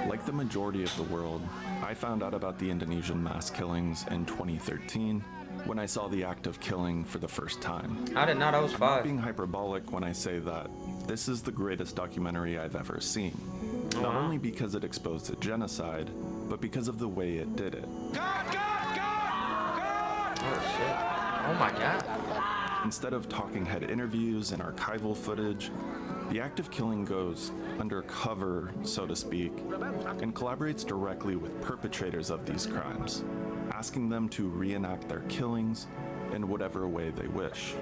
Like the majority of the world, I found out about the Indonesian mass killings in 2013 when I saw the act of killing for the first time. I did not. I was I'm 5. not being hyperbolic when I say that this is the greatest documentary I've ever seen. Not only because it exposed a genocide, but because of the way it did it. Oh shit. Oh my god. Instead of talking head interviews and archival footage, the act of killing goes undercover, so to speak, and collaborates directly with perpetrators of these crimes, asking them to reenact their killings in whatever way they wish.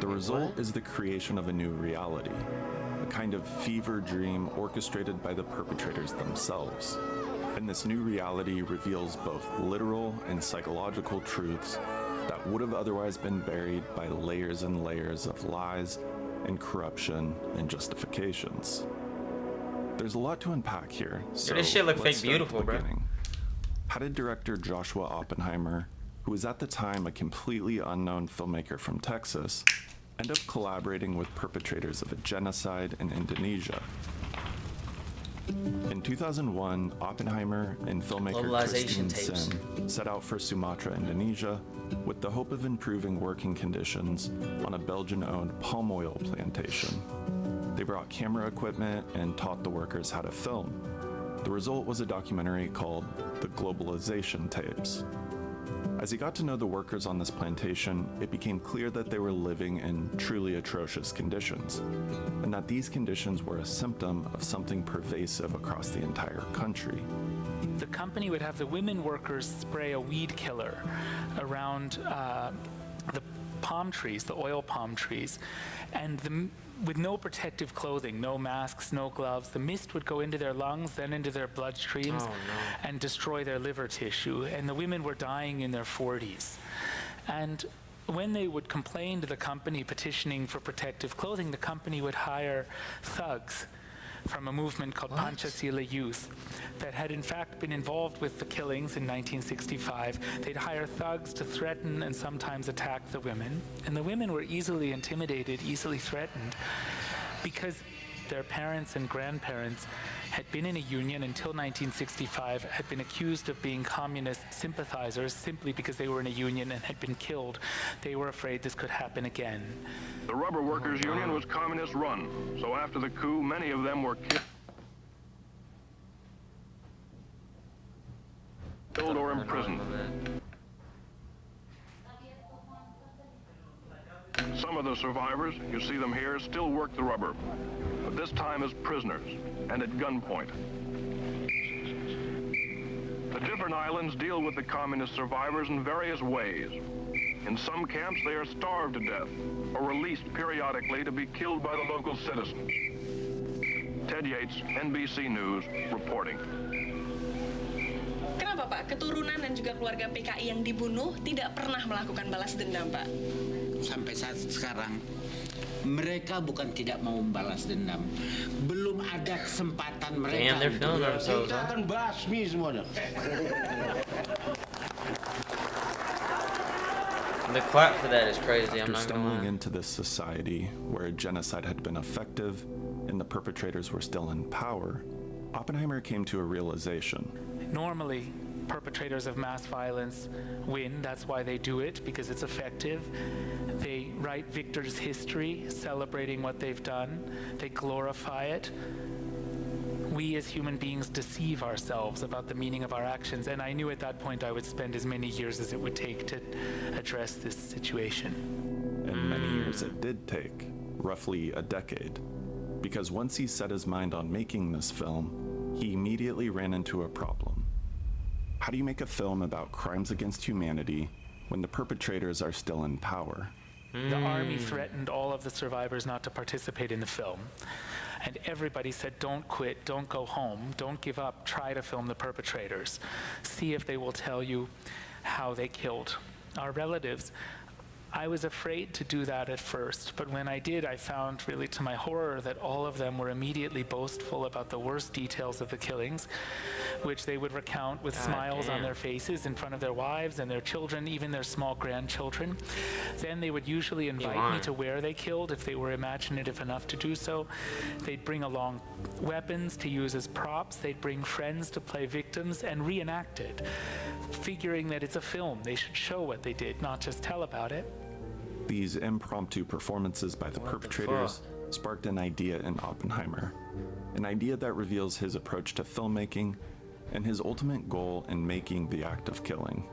The result is the creation of a new reality, a kind of fever dream orchestrated by the perpetrators themselves. And this new reality reveals both literal and psychological truths that would have otherwise been buried by layers and layers of lies and corruption and justifications. There's a lot to unpack here, so this shit look let's fake start beautiful, at the bro. beginning. How did director Joshua Oppenheimer, who was at the time a completely unknown filmmaker from Texas, end up collaborating with perpetrators of a genocide in Indonesia? In 2001, Oppenheimer and filmmaker Globalization Christine tapes. Sim set out for Sumatra, Indonesia, with the hope of improving working conditions on a Belgian-owned palm oil plantation. They brought camera equipment and taught the workers how to film. The result was a documentary called The Globalization Tapes. As he got to know the workers on this plantation, it became clear that they were living in truly atrocious conditions, and that these conditions were a symptom of something pervasive across the entire country. The company would have the women workers spray a weed killer around the palm trees, the oil palm trees, and with no protective clothing, no masks, no gloves, the mist would go into their lungs, then into their bloodstreams, and destroy their liver tissue. And the women were dying in their 40s. And when they would complain to the company petitioning for protective clothing, the company would hire thugs from a movement called Pancasila Youth that had in fact been involved with the killings in 1965. They'd hire thugs to threaten and sometimes attack the women. And the women were easily intimidated, easily threatened, because their parents and grandparents had been in a union until 1965, had been accused of being communist sympathizers simply because they were in a union and had been killed. They were afraid this could happen again. The Rubber Workers Union was communist-run, so after the coup, many of them were killed or imprisoned. Some of the survivors, you see them here, still work the rubber, but this time as prisoners and at gunpoint. The different islands deal with the communist survivors in various ways. In some camps, they are starved to death or released periodically to be killed by the local citizens. Ted Yates, NBC News, reporting. Kenapa, Pak? Keturunan dan juga keluarga PKI yang dibunuh tidak pernah melakukan balas dendam, Pak? Sampai saat sekarang, mereka bukan tidak mau membalas dendam. Belum ada kesempatan mereka. Damn, they're feeling themselves. Kita akan basmi semuanya. The clap for that is crazy. I'm After not stumbling gonna lie. into this society where a genocide had been effective and the perpetrators were still in power, Oppenheimer came to a realization. Normally, perpetrators of mass violence win. That's why they do it, because it's effective. They write victors' history, celebrating what they've done. They glorify it. We as human beings deceive ourselves about the meaning of our actions, and I knew at that point I would spend as many years as it would take to address this situation. And many years it did take, roughly a decade. Because once he set his mind on making this film, he immediately ran into a problem. How do you make a film about crimes against humanity when the perpetrators are still in power? The army threatened all of the survivors not to participate in the film. And everybody said, don't quit, don't go home, don't give up, try to film the perpetrators. See if they will tell you how they killed our relatives. I was afraid to do that at first, but when I did, I found, really to my horror, that all of them were immediately boastful about the worst details of the killings, which they would recount with smiles on their faces in front of their wives and their children, even their small grandchildren. Then they would usually invite me to where they killed if they were imaginative enough to do so. They'd bring along weapons to use as props. They'd bring friends to play victims and reenact it, figuring that it's a film. They should show what they did, not just tell about it. These impromptu performances by the perpetrators sparked an idea in Oppenheimer, an idea that reveals his approach to filmmaking and his ultimate goal in making the act of killing.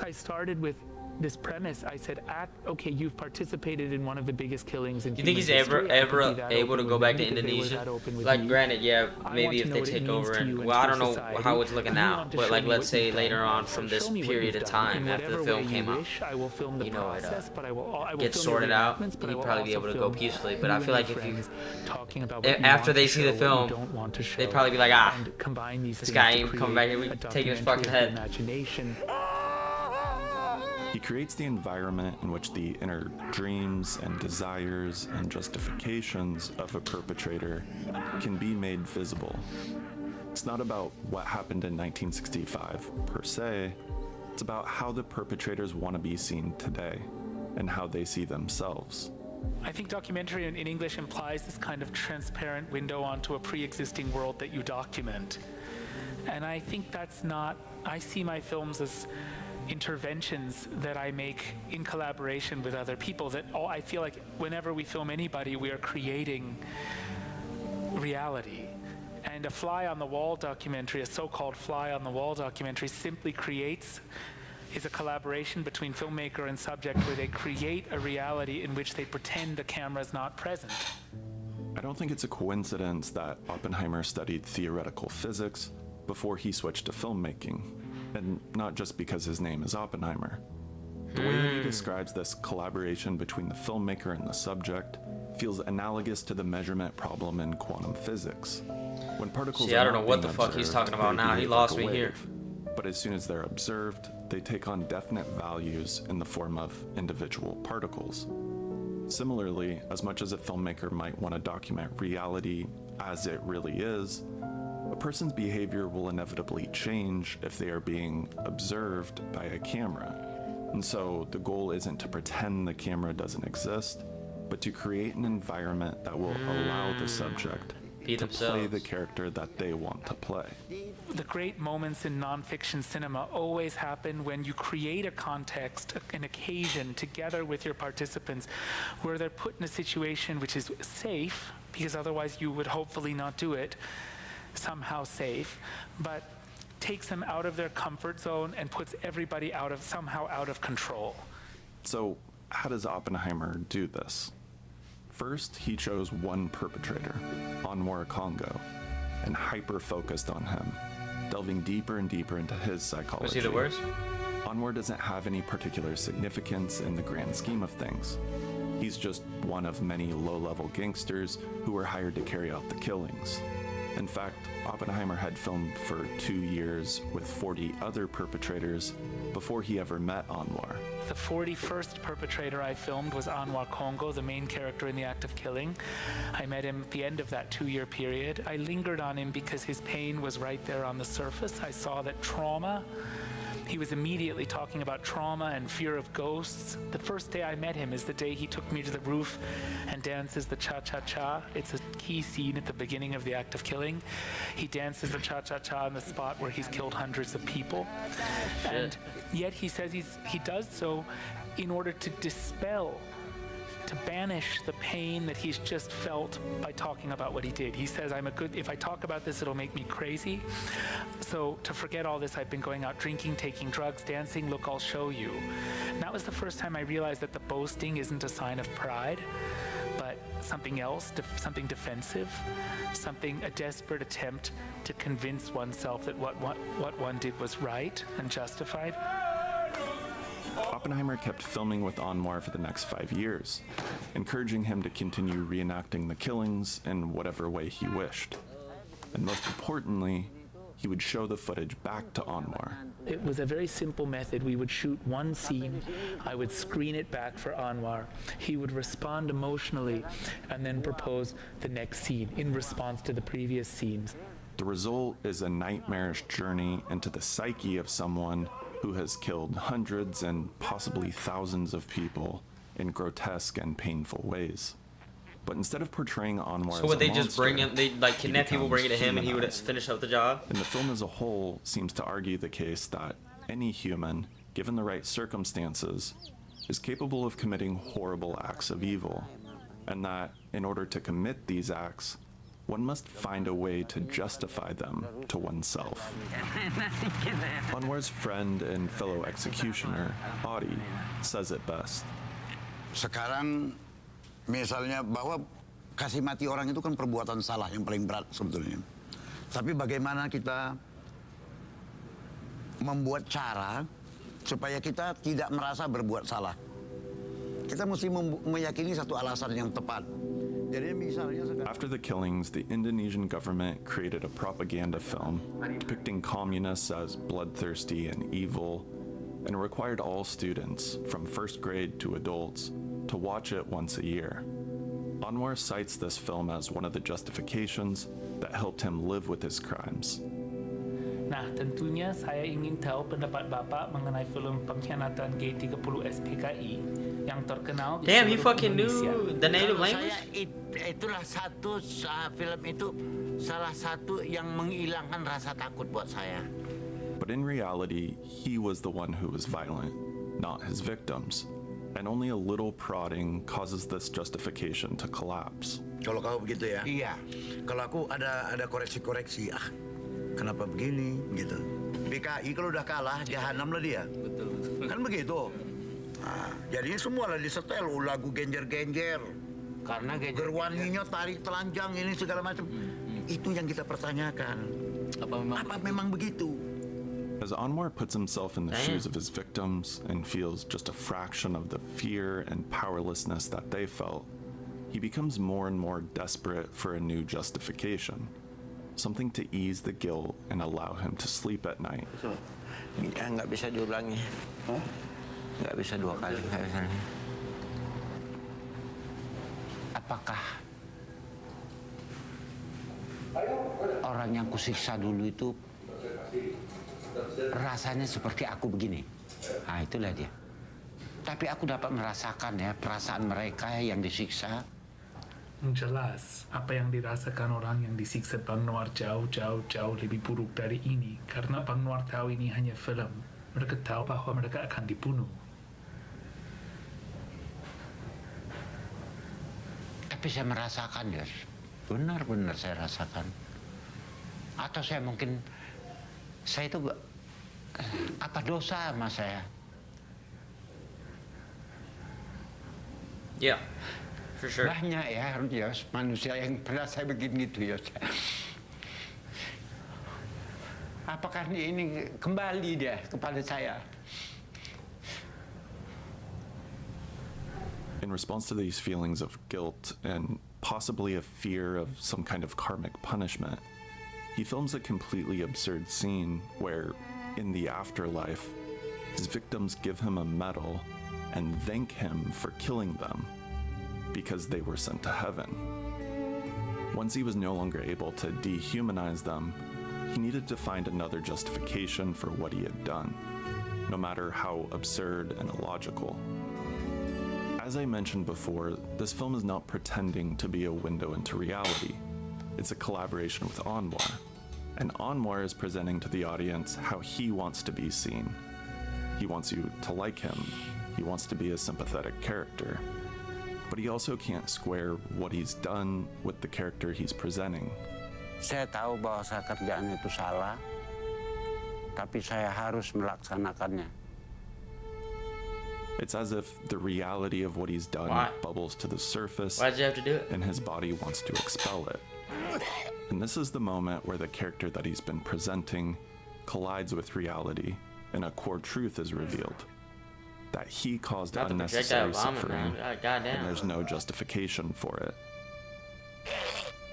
I started with this premise. I said, okay, you've participated in one of the biggest killings in You think he's human ever history. I could be that able to open go with back you to because they were Indonesia? that open with Like, me. granted, yeah, I maybe want if to they know what it take means over to and you well, I and don't to know society. how it's looking You now, want to but show like me let's what say you've later done. on So from show this me what period you've of done. time In after the whatever film way came you out, wish, I will film the you know, process, but I will get film sorted your out, reenactments, but I you'd will probably be also able to go film peacefully. But I you feel and like if you friends talking about what you after want they to see the show, what you film, don't want to show, they'd probably be like, and combine these this things guy to ain't coming back here, we create a taking his documentary fucking of the head. imagination. He creates the environment in which the inner dreams and desires and justifications of a perpetrator can be made visible. It's not about what happened in 1965 per se, it's about how the perpetrators want to be seen today and how they see themselves. I think documentary in English implies this kind of transparent window onto a pre-existing world that you document. And I think that's not, I see my films as interventions that I make in collaboration with other people, that I feel like whenever we film anybody, we are creating reality. And a fly on the wall documentary, a so-called fly on the wall documentary, simply is a collaboration between filmmaker and subject where they create a reality in which they pretend the camera's not present. I don't think it's a coincidence that Oppenheimer studied theoretical physics before he switched to filmmaking, and not just because his name is Oppenheimer. The way that he describes this collaboration between the filmmaker and the subject feels analogous to the measurement problem in quantum physics. When particles See, I are don't not know what being the fuck he's observed, talking about they now. He behave lost like a me here. wave. But as soon as they're observed, they take on definite values in the form of individual particles. Similarly, as much as a filmmaker might want to document reality as it really is, a person's behavior will inevitably change if they are being observed by a camera. And so the goal isn't to pretend the camera doesn't exist, but to create an environment that will allow the subject Be to play themselves. the character that they want to play. The great moments in nonfiction cinema always happen when you create a context, an occasion, together with your participants, where they're put in a situation which is safe, because otherwise you would hopefully not do it, somehow safe, but takes them out of their comfort zone and puts everybody somehow out of control. So how does Oppenheimer do this? First, he chose one perpetrator, Anwar Congo, and hyper-focused on him, delving deeper and deeper into his psychology. Was he the worst? Anwar doesn't have any particular significance in the grand scheme of things. He's just one of many low-level gangsters who were hired to carry out the killings. In fact, Oppenheimer had filmed for 2 years with 40 other perpetrators before he ever met Anwar. The 41st perpetrator I filmed was Anwar Congo, the main character in the act of killing. I met him at the end of that 2-year period. I lingered on him because his pain was right there on the surface. I saw that trauma. He was immediately talking about trauma and fear of ghosts. The first day I met him is the day he took me to the roof and dances the cha-cha-cha. It's a key scene at the beginning of the act of killing. He dances the cha-cha-cha on the spot where he's killed hundreds of people. And yet he says he does so in order to dispel, to banish the pain that he's just felt by talking about what he did. He says, if I talk about this, it'll make me crazy. So to forget all this, I've been going out drinking, taking drugs, dancing, look, I'll show you. And that was the first time I realized that the boasting isn't a sign of pride, but something else, something defensive, a desperate attempt to convince oneself that what one did was right and justified. Oppenheimer kept filming with Anwar for the next 5 years, encouraging him to continue reenacting the killings in whatever way he wished. And most importantly, he would show the footage back to Anwar. It was a very simple method. We would shoot one scene, I would screen it back for Anwar. He would respond emotionally and then propose the next scene in response to the previous scenes. The result is a nightmarish journey into the psyche of someone who has killed hundreds and possibly thousands of people in grotesque and painful ways. But instead of portraying Anwar So as would a they just bring monster, him? They like he kidnap people, bring it to becomes him, and he would humanized. finish up the job. And the film as a whole seems to argue the case that any human, given the right circumstances, is capable of committing horrible acts of evil, and that in order to commit these acts, one must find a way to justify them to oneself. Anwar's friend and fellow executioner, Adi, says it best. Sekarang misalnya bahwa kasih mati orang itu kan perbuatan salah yang paling berat sebetulnya. Tapi bagaimana kita membuat cara supaya kita tidak merasa berbuat salah. Kita mesti meyakini satu alasan yang tepat. Jadi misalnya sekarang After the killings, the Indonesian government created a propaganda film depicting communists as bloodthirsty and evil, and required all students, from first grade to adults, to watch it once a year. Anwar cites this film as one of the justifications that helped him live with his crimes. Nah, tentunya saya ingin tahu pendapat Bapak mengenai film Pengkhianatan G30 SPKI yang terkenal di Damn, you seluruh fucking Indonesia. knew the native Kalau language? saya itulah satu film itu salah satu yang menghilangkan rasa takut buat saya. But in reality, he was the one who was violent, not his victims. And only a little prodding causes this justification to collapse. kalau kau begitu ya. Iya. Kalau aku ada koreksi-koreksi. Kenapa begini gitu. PKI kalau udah kalah jahanam lah dia. Betul. Kan begitu. Nah, jadinya semua lah disetel lagu genjer-genjer. Karena Gerwaninya tarik telanjang ini segala macam. Itu yang kita pertanyakan. Apa memang begitu? As Anwar puts himself in the Damn. shoes of his victims and feels just a fraction of the fear and powerlessness that they felt, he becomes more and more desperate for a new justification, something to ease the guilt and allow him to sleep at night. nggak bisa diulangi. Nggak bisa dua kali. Nggak bisa. Apakah orang yang kusiksa dulu itu rasanya seperti aku begini? Nah, itulah dia. Tapi aku dapat merasakan ya perasaan mereka yang disiksa. Jelas, apa yang dirasakan orang yang disiksa Bang Noir jauh lebih buruk dari ini. Karena Bang Noir tahu ini hanya film. Mereka tahu bahwa mereka akan dibunuh. Tapi saya merasakan ya, benar-benar saya rasakan. Atau saya mungkin, saya itu apa dosa sama saya? Yeah, for sure. Banyak ya, manusia yang pernah saya begini gitu ya. Apakah ini kembali dia kepada saya? In response to these feelings of guilt and possibly a fear of some kind of karmic punishment, he films a completely absurd scene where, in the afterlife, his victims give him a medal and thank him for killing them because they were sent to heaven. Once he was no longer able to dehumanize them, he needed to find another justification for what he had done, no matter how absurd and illogical. As I mentioned before, this film is not pretending to be a window into reality. It's a collaboration with Anwar, and Anwar is presenting to the audience how he wants to be seen. He wants you to like him, he wants to be a sympathetic character, but he also can't square what he's done with the character he's presenting. Saya tahu bahwa saya kerjaan itu salah, tapi saya harus melaksanakannya. It's as if the reality of what he's done Why? bubbles to the surface, Why'd you have to do it? and his body wants to expel it. And this is the moment where the character that he's been presenting collides with reality, and a core truth is revealed. That he caused Not the unnecessary projectile vomit, suffering, man. God damn. and there's no justification for it.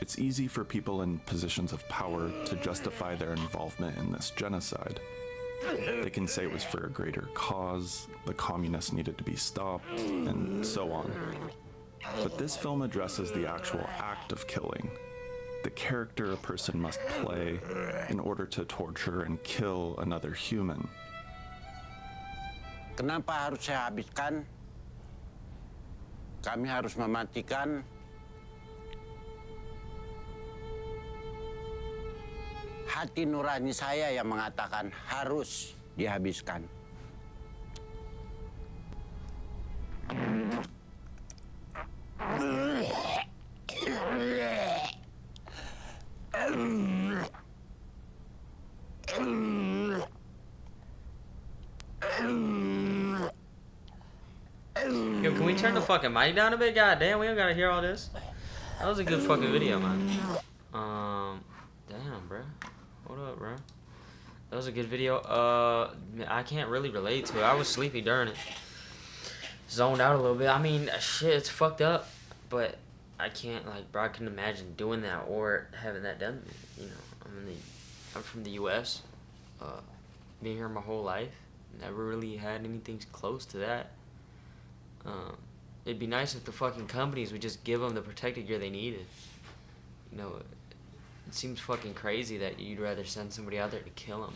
it's easy for people in positions of power to justify their involvement in this genocide. They can say it was for a greater cause, the communists needed to be stopped, and so on. But this film addresses the actual act of killing, the character a person must play in order to torture and kill another human. Kenapa harus saya habiskan? Kami harus mematikan. Hati nurani saya yang mengatakan harus dihabiskan. Yo, can we turn the fucking mic down a bit? God damn, we don't gotta hear all this. That was a good fucking video, man. Damn, bro. Hold up, bro. That was a good video. I can't really relate to it. I was sleepy during it. Zoned out a little bit. I mean, shit, it's fucked up. But I can't, like, bro, I couldn't imagine doing that or having that done to me. You know, I'm from the U.S. Been here my whole life. Never really had anything close to that. It'd be nice if the fucking companies would just give them the protective gear they needed. You know, it seems fucking crazy that you'd rather send somebody out there to kill them.